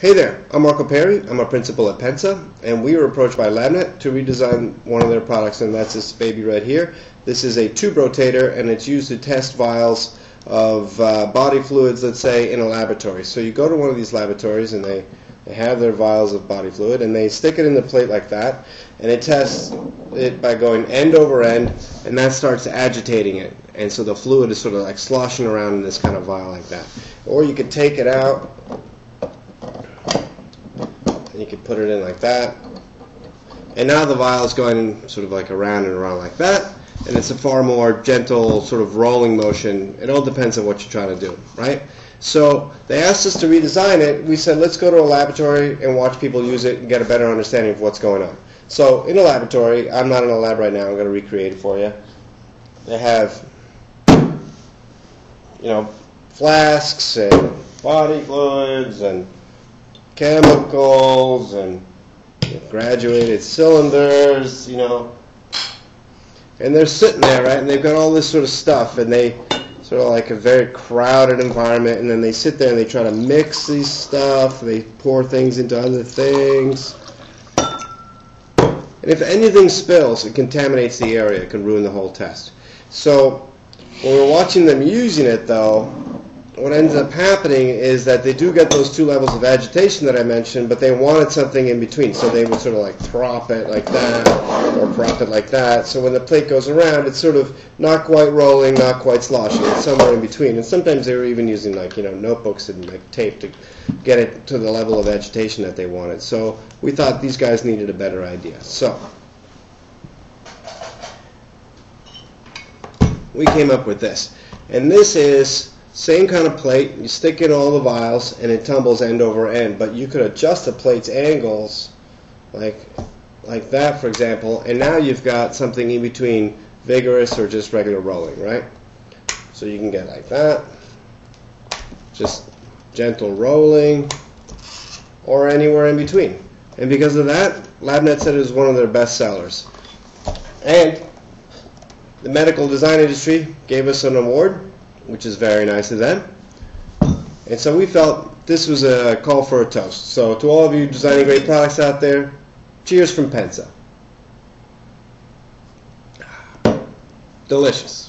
Hey there, I'm Marco Perry. I'm a principal at Pensa, and we were approached by Labnet to redesign one of their products, and that's this baby right here. This is a tube rotator, and it's used to test vials of body fluids, let's say, in a laboratory. So you go to one of these laboratories, and they have their vials of body fluid, and they stick it in the plate like that, and it tests it by going end over end, and that starts agitating it. And so the fluid is sort of like sloshing around in this kind of vial like that. Or you could take it out, and you can put it in like that, and now the vial is going sort of like around and around like that, and it's a far more gentle sort of rolling motion. It all depends on what you're trying to do, right? So they asked us to redesign it. We said, let's go to a laboratory and watch people use it and get a better understanding of what's going on. So in a laboratory, I'm not in a lab right now, I'm going to recreate it for you. They have, flasks and body fluids and chemicals and graduated cylinders, and they're sitting there, right, and they've got all this sort of stuff, and they sort of like a very crowded environment, and then they sit there and they try to mix these stuff, they pour things into other things, and if anything spills, it contaminates the area, it can ruin the whole test. So when we're watching them using it, though, what ends up happening is that they do get those two levels of agitation that I mentioned, but they wanted something in between. So they would sort of like prop it like that, or prop it like that. So when the plate goes around, it's sort of not quite rolling, not quite sloshing. It's somewhere in between. And sometimes they were even using notebooks and like tape to get it to the level of agitation that they wanted. So we thought these guys needed a better idea. So we came up with this. And this is same kind of plate, you stick in all the vials and it tumbles end over end, but you could adjust the plate's angles like that, for example, and now you've got something in between vigorous or just regular rolling, right? So you can get like that, just gentle rolling, or anywhere in between. And because of that, Labnet said it was one of their best sellers. And the medical design industry gave us an award, which is very nice of them. And so we felt this was a call for a toast. So to all of you designing great products out there, cheers from Pensa. Delicious.